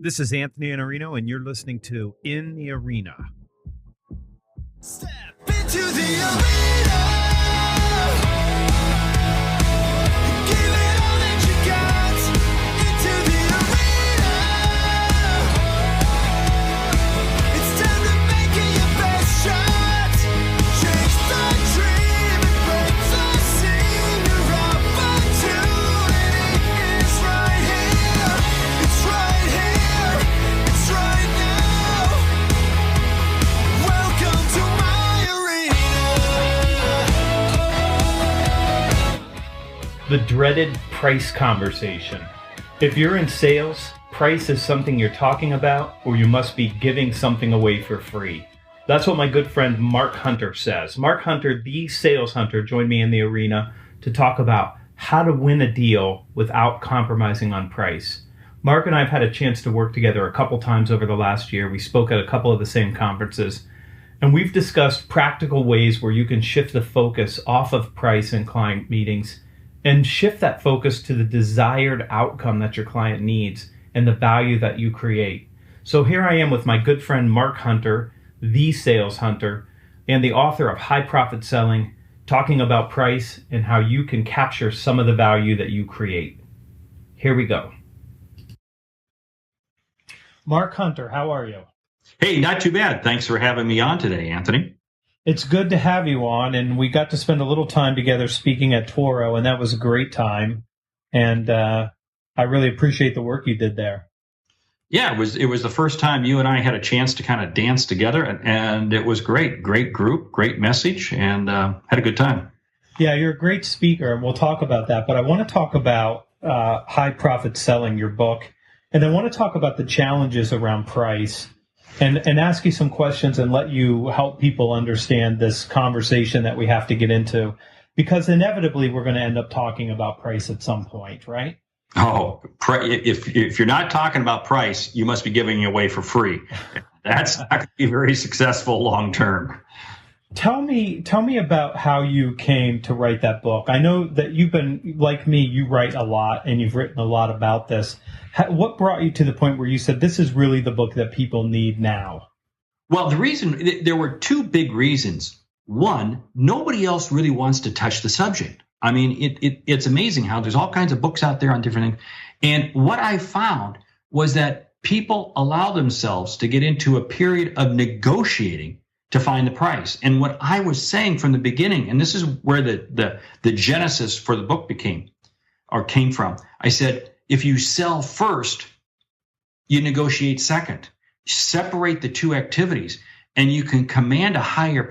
This is Anthony Iannarino, and you're listening to In the Arena. Step into the arena. Give it all that you got. Into the arena. It's time to make it your best shot. Chase the dream and break the scene. Your opportunity is right here. It's right here. It's right now. Welcome to my arena. The dreaded price conversation. If you're in sales, price is something you're talking about, or you must be giving something away for free. That's what my good friend Mark Hunter says. Mark Hunter, the sales hunter, joined me in the arena to talk about how to win a deal without compromising on price. Mark and I have had a chance to work together a couple times over the last year. We spoke at a couple of the same conferences, and we've discussed practical ways where you can shift the focus off of price in client meetings and shift that focus to the desired outcome that your client needs and the value that you create. So here I am with my good friend Mark Hunter, the sales hunter, and the author of High Profit Selling, talking about price and how you can capture some of the value that you create. Here we go. Mark Hunter, how are you? Hey, not too bad. Thanks for having me on today, Anthony. It's good to have you on, and we got to spend a little time together speaking at Toro, and that was a great time. And I really appreciate the work you did there. Yeah, it was the first time you and I had a chance to kind of dance together, and it was great. Great group, great message, and had a good time. Yeah, you're a great speaker, and we'll talk about that. But I want to talk about High Profit Selling, your book, and I want to talk about the challenges around price. And ask you some questions and let you help people understand this conversation that we have to get into, because inevitably we're going to end up talking about price at some point, right? Oh, if you're not talking about price, you must be giving it away for free. That's not going to be very successful long term. Tell me about how you came to write that book. I know that you've been, like me, you write a lot and you've written a lot about this. What brought you to the point where you said this is really the book that people need now? Well, there were two big reasons. One, nobody else really wants to touch the subject. I mean, it's amazing how there's all kinds of books out there on different things. And what I found was that people allow themselves to get into a period of negotiating to find the price. And what I was saying from the beginning, and this is where the genesis for the book came from. I said, if you sell first, you negotiate second. Separate the two activities, and you can command a higher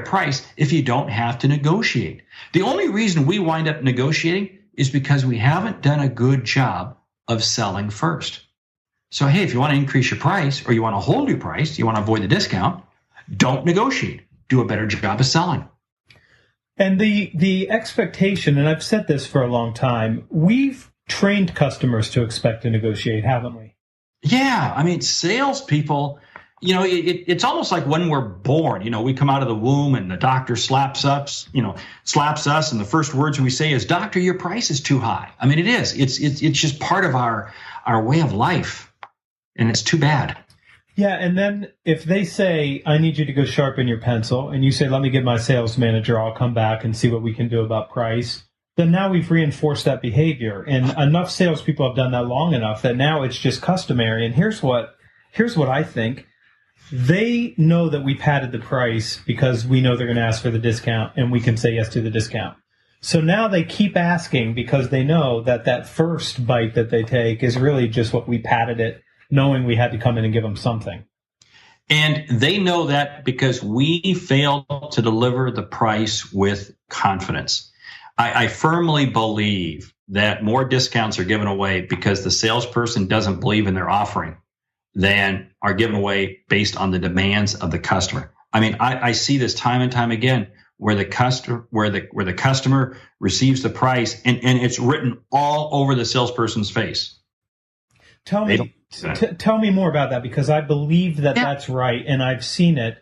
price if you don't have to negotiate. The only reason we wind up negotiating is because we haven't done a good job of selling first. So, hey, if you want to increase your price or you want to hold your price, you want to avoid the discount, don't negotiate. Do a better job of selling. And the expectation, and I've said this for a long time, we've trained customers to expect to negotiate, haven't we? Yeah. I mean, salespeople, it's almost like when we're born. We come out of the womb and the doctor slaps us, and the first words we say is, "Doctor, your price is too high." I mean, it is. It's just part of our way of life. And it's too bad. Yeah, and then if they say, "I need you to go sharpen your pencil," and you say, "Let me get my sales manager, I'll come back and see what we can do about price," then now we've reinforced that behavior. And enough salespeople have done that long enough that now it's just customary. And here's what I think. They know that we padded the price because we know they're going to ask for the discount, and we can say yes to the discount. So now they keep asking because they know that first bite that they take is really just what we padded it, knowing we had to come in and give them something. And they know that because we failed to deliver the price with confidence. I firmly believe that more discounts are given away because the salesperson doesn't believe in their offering than are given away based on the demands of the customer. I mean, I see this time and time again where the customer receives the price and it's written all over the salesperson's face. Tell me more about that, because I believe that that's right, and I've seen it.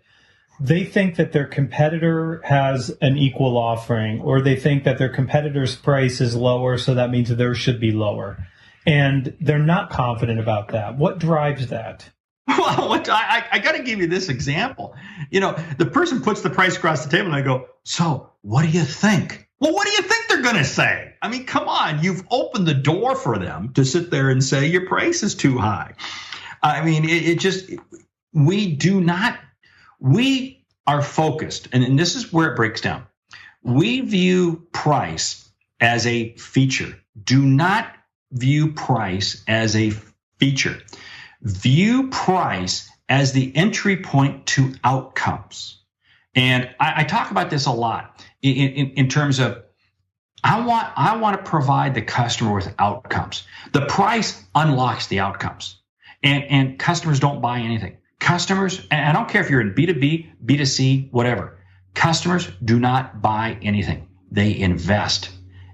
They think that their competitor has an equal offering, or they think that their competitor's price is lower, so that means theirs should be lower. and they're not confident about that. What drives that? Well, I got to give you this example. The person puts the price across the table and I go, so what do you think? Well, what do you think they're going to say? I mean, come on, you've opened the door for them to sit there and say your price is too high. I mean, we are focused, and this is where it breaks down. We view price as a feature. Do not view price as a feature. View price as the entry point to outcomes. And I talk about this a lot in terms of I want to provide the customer with outcomes. The price unlocks the outcomes. And customers don't buy anything. Customers, and I don't care if you're in B2B, B2C, whatever, customers do not buy anything. They invest.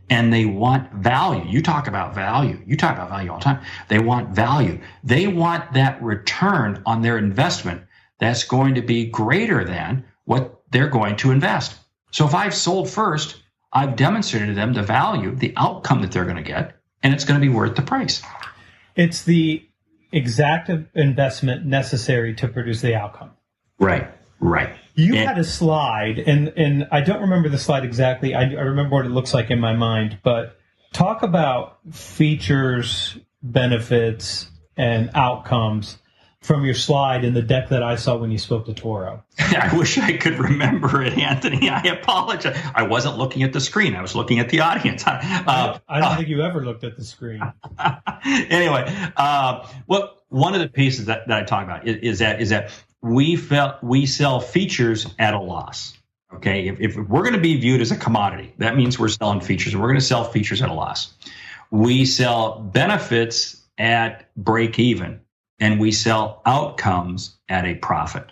And they want value. You talk about value. You talk about value all the time. They want value. They want that return on their investment that's going to be greater than what they're going to invest. So if I've sold first, I've demonstrated to them the value, the outcome that they're going to get, and it's going to be worth the price. It's the exact investment necessary to produce the outcome. Right. You had a slide, and I don't remember the slide exactly. I remember what it looks like in my mind, but talk about features, benefits, and outcomes from your slide in the deck that I saw when you spoke to Toro. I wish I could remember it, Anthony. I apologize. I wasn't looking at the screen. I was looking at the audience. I don't think you ever looked at the screen. Anyway, one of the pieces that I talk about is that we sell features at a loss. Okay, if we're going to be viewed as a commodity, that means we're selling features, and we're going to sell features at a loss. We sell benefits at break even, and we sell outcomes at a profit.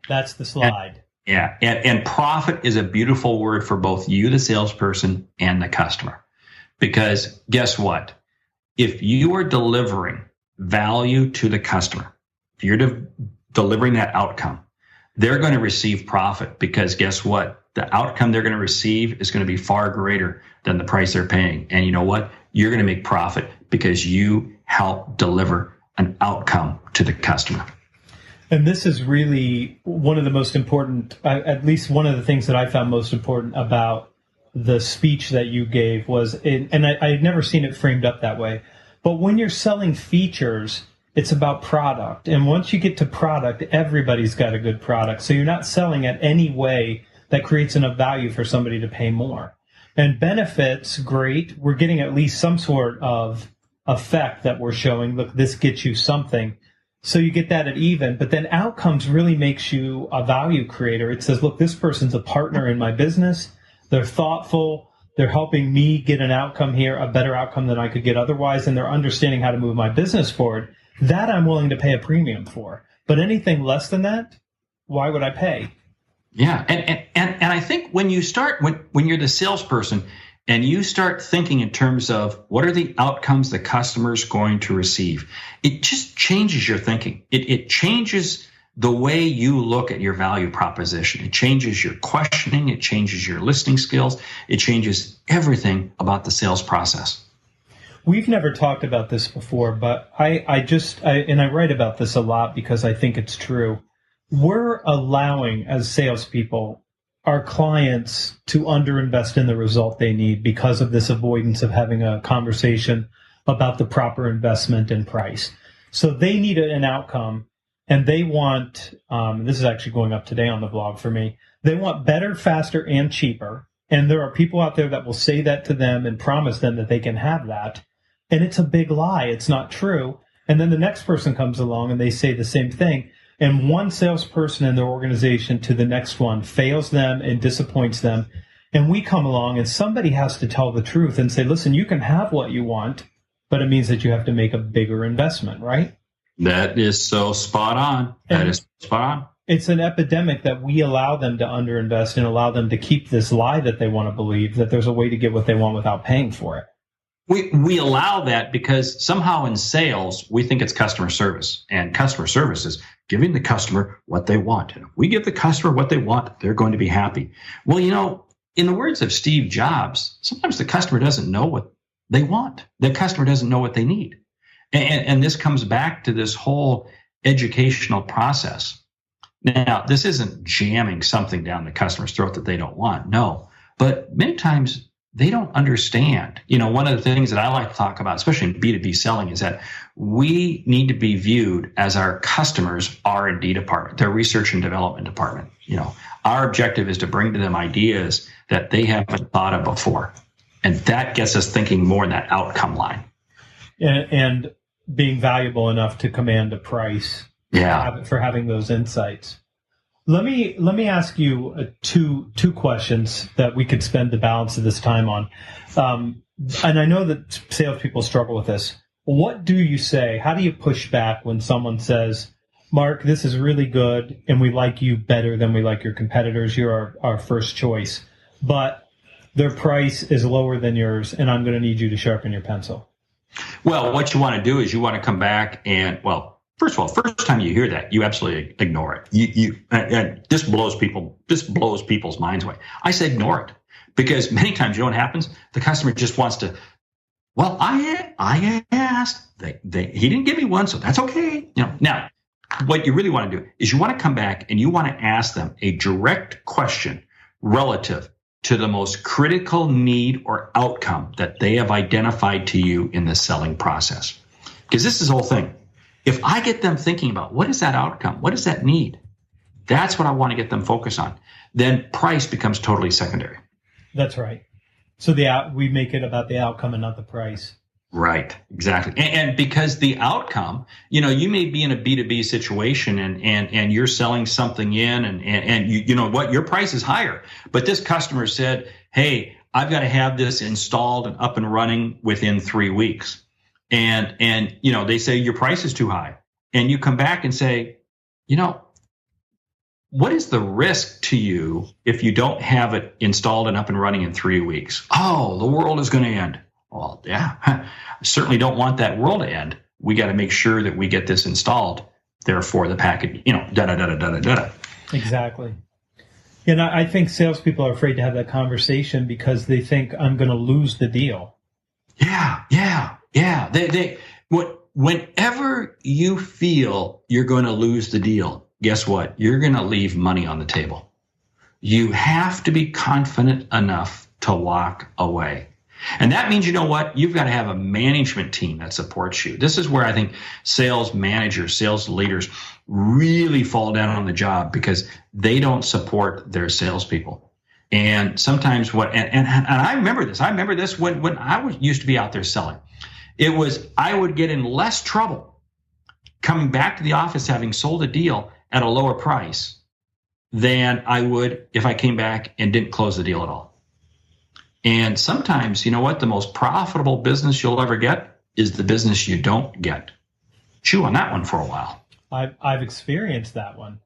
That's the slide. And profit is a beautiful word for both you, the salesperson, and the customer. Because guess what? If you are delivering value to the customer, if you're delivering that outcome, they're going to receive profit, because guess what? The outcome they're going to receive is going to be far greater than the price they're paying. And you know what? You're going to make profit because you help deliver an outcome to the customer. And this is really one of the most important, at least one of the things that I found most important about the speech that you gave was, and I had never seen it framed up that way, but when you're selling features, it's about product. And once you get to product, everybody's got a good product. So you're not selling it any way that creates enough value for somebody to pay more. And benefits, great. We're getting at least some sort of effect that we're showing. Look, this gets you something. So you get that at even. But then outcomes really makes you a value creator. It says, look, this person's a partner in my business. They're thoughtful. They're helping me get an outcome here, a better outcome than I could get otherwise. And they're understanding how to move my business forward. That I'm willing to pay a premium for. But anything less than that, why would I pay? Yeah, and I think when you start, when you're the salesperson and you start thinking in terms of what are the outcomes the customer's going to receive, it just changes your thinking. It changes the way you look at your value proposition. It changes your questioning. It changes your listening skills. It changes everything about the sales process. We've never talked about this before, but I write about this a lot because I think it's true. We're allowing, as salespeople, our clients to underinvest in the result they need because of this avoidance of having a conversation about the proper investment and price. So they need an outcome, and they want, this is actually going up today on the blog for me, they want better, faster, and cheaper. And there are people out there that will say that to them and promise them that they can have that. And it's a big lie. It's not true. And then the next person comes along and they say the same thing. And one salesperson in their organization to the next one fails them and disappoints them. And we come along and somebody has to tell the truth and say, listen, you can have what you want, but it means that you have to make a bigger investment, right? That is so spot on. That is spot on. It's an epidemic that we allow them to underinvest and allow them to keep this lie that they want to believe, that there's a way to get what they want without paying for it. We allow that because somehow in sales, we think it's customer service. And customer service is giving the customer what they want. And if we give the customer what they want, they're going to be happy. Well, you know, in the words of Steve Jobs, sometimes the customer doesn't know they want. The customer doesn't know what they need. And this comes back to this whole educational process. Now, this isn't jamming something down the customer's throat that they don't want. No. But many times they don't understand. One of the things that I like to talk about, especially in B2B selling, is that we need to be viewed as our customers' R&D department, their research and development department. Our objective is to bring to them ideas that they haven't thought of before. And that gets us thinking more in that outcome line. And being valuable enough to command a price for having those insights. Let me ask you two questions that we could spend the balance of this time on. And I know that salespeople struggle with this. What do you say? How do you push back when someone says, Mark, this is really good, and we like you better than we like your competitors. You're our first choice. But their price is lower than yours, and I'm going to need you to sharpen your pencil. Well, what you want to do is you want to come back and, first of all, first time you hear that, you absolutely ignore it. And this blows people's minds away. I say ignore it, because many times, you know what happens? The customer just wants to, I asked, he didn't give me one, so that's okay. Now, what you really want to do is you want to come back and you want to ask them a direct question relative to the most critical need or outcome that they have identified to you in the selling process. Because this is the whole thing. If I get them thinking about what is that outcome, what is that need, that's what I want to get them focused on. Then price becomes totally secondary. That's right. So we make it about the outcome and not the price. Right, exactly. And because the outcome, you may be in a B2B situation and you're selling something in and you know what, your price is higher. But this customer said, hey, I've got to have this installed and up and running within 3 weeks. And they say your price is too high. And you come back and say, what is the risk to you if you don't have it installed and up and running in 3 weeks? Oh, the world is going to end. Well, yeah, I certainly don't want that world to end. We got to make sure that we get this installed. Therefore, the package, da-da-da-da-da-da-da. Exactly. And I think salespeople are afraid to have that conversation because they think I'm going to lose the deal. Yeah. Whenever you feel you're going to lose the deal, guess what? You're going to leave money on the table. You have to be confident enough to walk away. And that means, you've got to have a management team that supports you. This is where I think sales managers, sales leaders really fall down on the job because they don't support their salespeople. And sometimes and I remember this. I remember this when I used to be out there selling. I would get in less trouble coming back to the office having sold a deal at a lower price than I would if I came back and didn't close the deal at all. And sometimes, the most profitable business you'll ever get is the business you don't get. Chew on that one for a while. I've experienced that one.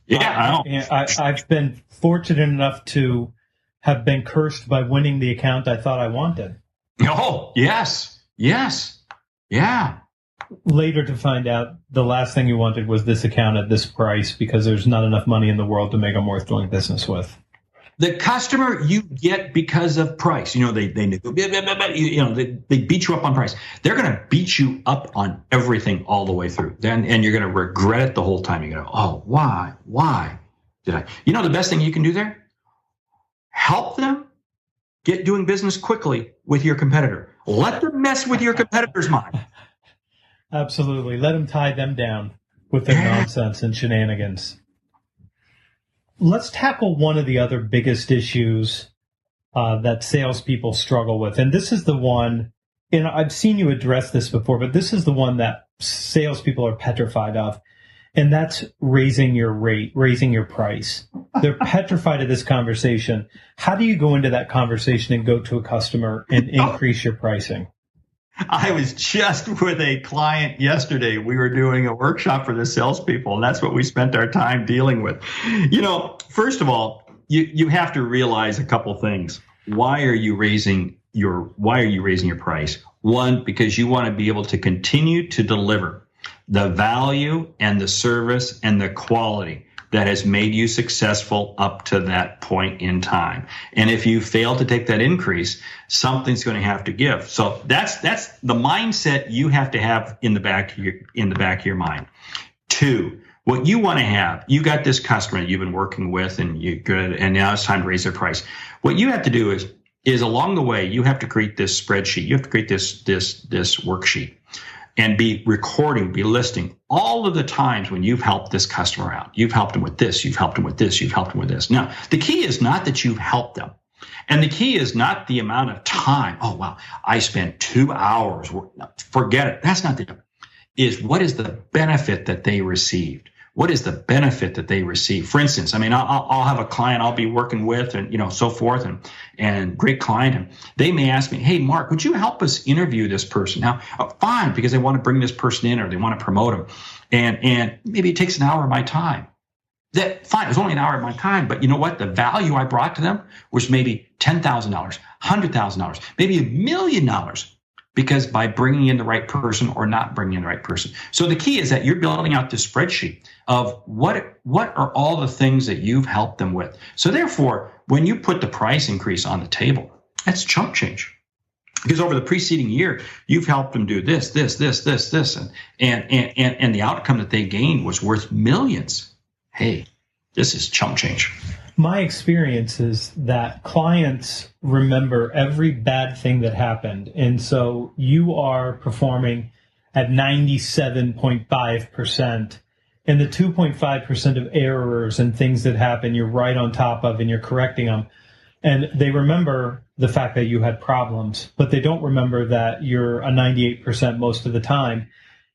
Yeah, I know. I've been fortunate enough to have been cursed by winning the account I thought I wanted. Oh, yes. Yeah. Later to find out the last thing you wanted was this account at this price because there's not enough money in the world to make them worth doing business with. The customer you get because of price. They beat you up on price. They're going to beat you up on everything all the way through. And you're going to regret it the whole time. You're going to, oh, why did I? The best thing you can do there? Help them get doing business quickly with your competitor. Let them mess with your competitor's mind. Absolutely. Let them tie them down with their nonsense and shenanigans. Let's tackle one of the other biggest issues that salespeople struggle with. And this is the one, and I've seen you address this before, but this is the one that salespeople are petrified of. And that's raising your rate, raising your price. They're petrified of this conversation. How do you go into that conversation and go to a customer and increase your pricing? I was just with a client yesterday. We were doing a workshop for the salespeople, and that's what we spent our time dealing with. First of all, you have to realize a couple things. Why are you raising your price? One, because you want to be able to continue to deliver the value and the service and the quality that has made you successful up to that point in time. And if you fail to take that increase, something's going to have to give. So that's the mindset you have to have in the back of your mind. 2, what you want to have, you got this customer that you've been working with and you're good, and now it's time to raise their price. What you have to do is along the way, you have to create this spreadsheet. You have to create this worksheet and be recording, be listing all of the times when you've helped this customer out. You've helped them with this, you've helped them with this, you've helped them with this. Now, the key is not that you've helped them. And the key is not the amount of time. Oh, wow, I spent 2 hours. Forget it. That's not the, is what is the benefit that they received? What is the benefit that they receive? For instance, I mean, I'll have a client I'll be working with and, so forth and great client. And they may ask me, hey, Mark, would you help us interview this person? Now, fine, because they want to bring this person in or they want to promote them. And maybe it takes an hour of my time. That fine, it was only an hour of my time, but you know what? The value I brought to them was maybe $10,000, $100,000, maybe $1 million. Because by bringing in the right person or not bringing in the right person. So the key is that you're building out this spreadsheet of what are all the things that you've helped them with. So therefore, when you put the price increase on the table, that's chump change. Because over the preceding year, you've helped them do this, and the outcome that they gained was worth millions. Hey, this is chump change. My experience is that clients remember every bad thing that happened. And so you are performing at 97.5%. And the 2.5% of errors and things that happen, you're right on top of and you're correcting them. And they remember the fact that you had problems, but they don't remember that you're a 98% most of the time.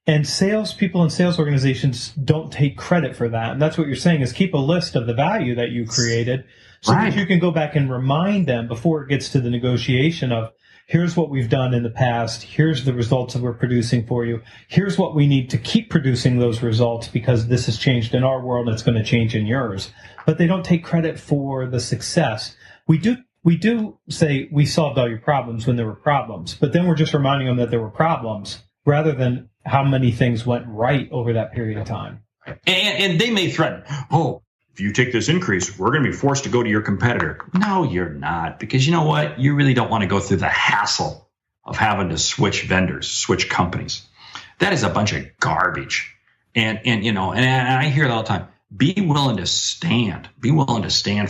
And salespeople and sales organizations don't take credit for that. And that's what you're saying is keep a list of the value that you created so that you can go back and remind them before it gets to the negotiation of here's what we've done in the past. Here's the results that we're producing for you. Here's what we need to keep producing those results because this has changed in our world and it's going to change in yours. But they don't take credit for the success. We do say we solved all your problems when there were problems, but then we're just reminding them that there were problems rather than how many things went right over that period of time. And they may threaten, oh, if you take this increase, we're going to be forced to go to your competitor. No, you're not, because you know what? You really don't want to go through the hassle of having to switch vendors, switch companies. That is a bunch of garbage. And I hear it all the time. Be willing to stand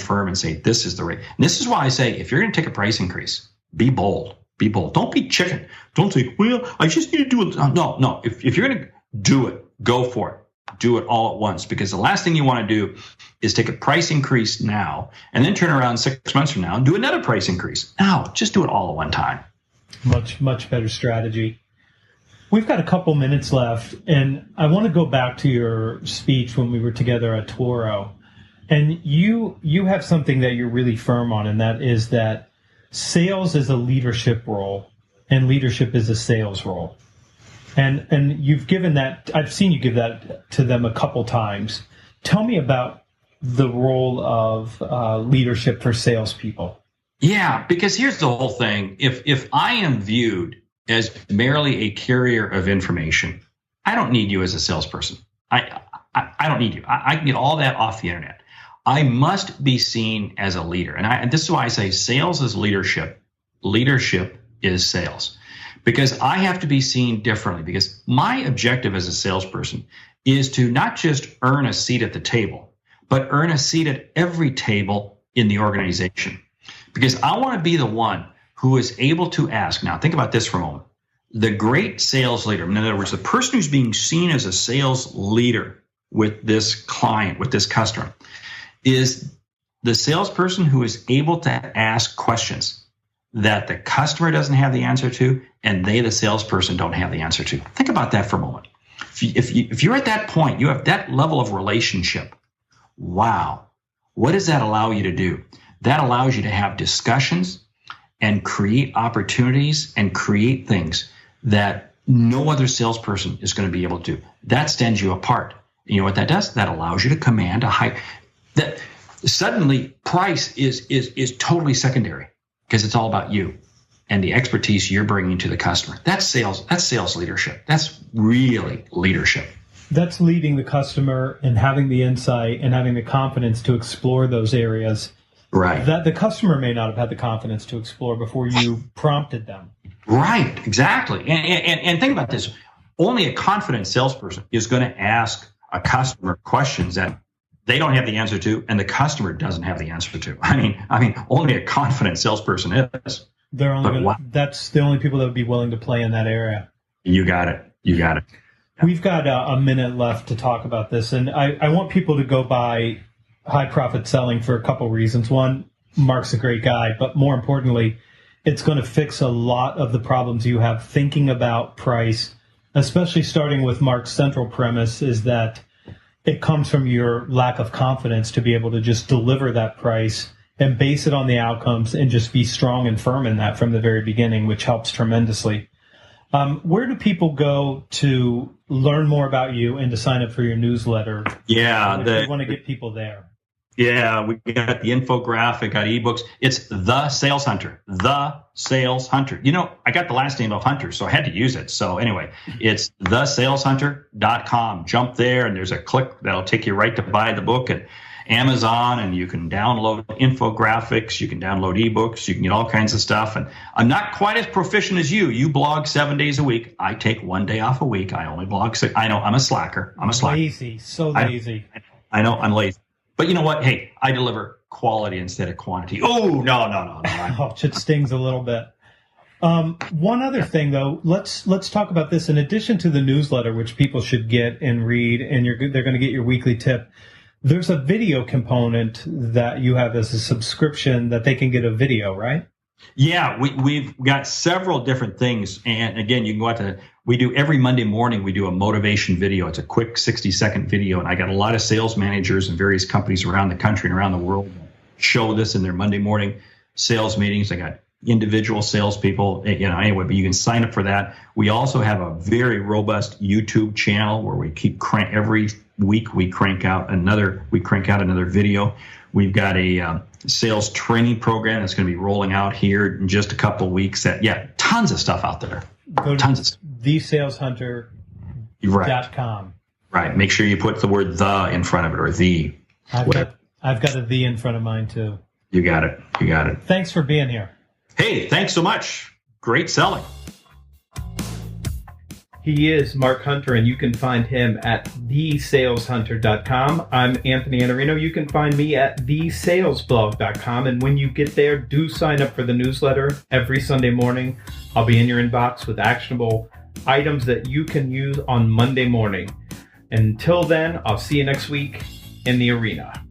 firm and say, this is the rate. And this is why I say, if you're going to take a price increase, be bold. Be bold. Don't be chicken. Don't say, well, I just need to do it. No. If you're going to do it, go for it. Do it all at once, because the last thing you want to do is take a price increase now and then turn around 6 months from now and do another price increase. No, just do it all at one time. Much, much better strategy. We've got a couple minutes left, and I want to go back to your speech when we were together at Toro. And you have something that you're really firm on, and that is that sales is a leadership role and leadership is a sales role. And you've given that, I've seen you give that to them a couple times. Tell me about the role of leadership for salespeople. Yeah, because here's the whole thing. If I am viewed as merely a carrier of information, I don't need you as a salesperson. I don't need you. I can get all that off the internet. I must be seen as a leader. And this is why I say sales is leadership. Leadership is sales. Because I have to be seen differently. Because my objective as a salesperson is to not just earn a seat at the table, but earn a seat at every table in the organization. Because I want to be the one who is able to ask. Now, think about this for a moment. The great sales leader, in other words, the person who's being seen as a sales leader with this client, with this customer, is the salesperson who is able to ask questions that the customer doesn't have the answer to, and they, the salesperson, don't have the answer to. Think about that for a moment. If you're at that point, you have that level of relationship. Wow. What does that allow you to do? That allows you to have discussions and create opportunities and create things that no other salesperson is going to be able to do. That stands you apart. You know what that does? That allows you to command a high. That suddenly price is totally secondary because it's all about you. and the expertise you're bringing to the customer. That's sales. That's sales leadership. That's really leadership. That's leading the customer and having the insight and having the confidence to explore those areas Right. that the customer may not have had the confidence to explore before you prompted them. Right. Exactly. And think about this. Only a confident salesperson is going to ask a customer questions that they don't have the answer to, and the customer doesn't have the answer to. I mean, only a confident salesperson is. They're only But gonna, wow. that's the only people that would be willing to play in that area. You got it. You got it. We've got a minute left to talk about this, and I want people to go by High Profit Selling for a couple reasons. One, Mark's a great guy, but more importantly, it's going to fix a lot of the problems you have thinking about price, especially starting with Mark's central premise is that it comes from your lack of confidence to be able to just deliver that price and base it on the outcomes and just be strong and firm in that from the very beginning, which helps tremendously. Where do people go to learn more about you and to sign up for your newsletter? Yeah. If you want to get people there. Yeah, we got the infographic, got ebooks. It's The Sales Hunter. The Sales Hunter. You know, I got the last name of Hunter, so I had to use it. So anyway, it's thesaleshunter.com. Jump there, and there's a click that'll take you right to buy the book at Amazon, and you can download infographics, you can download ebooks, you can get all kinds of stuff. And I'm not quite as proficient as you. You blog 7 days a week. I take 1 day off a week. I only blog 6. I know, I'm a slacker. Lazy, so lazy. I know, I'm lazy. But you know what? Hey, I deliver quality instead of quantity. Oh, no. Ouch, it stings a little bit. One other thing, though, let's talk about this. In addition to the newsletter, which people should get and read, and they're going to get your weekly tip, there's a video component that you have as a subscription that they can get a video, right? Yeah, we've got several different things. And again, you can go out to, we do every Monday morning, we do a motivation video. It's a quick 60-second video. And I got a lot of sales managers and various companies around the country and around the world that show this in their Monday morning sales meetings. I got individual salespeople, anyway, but you can sign up for that. We also have a very robust YouTube channel where we keep every week we crank out another video. We've got a sales training program that's going to be rolling out here in just a couple of weeks. Tons of stuff out there. Go Tons of to thesaleshunter.com. Right. Make sure you put the word "the" in front of it, or "the." I've got a "the" in front of mine too. You got it. Thanks for being here. Hey, thanks so much. Great selling. He is Mark Hunter, and you can find him at thesaleshunter.com. I'm Anthony Iannarino. You can find me at thesalesblog.com. And when you get there, do sign up for the newsletter every Sunday morning. I'll be in your inbox with actionable items that you can use on Monday morning. Until then, I'll see you next week in the arena.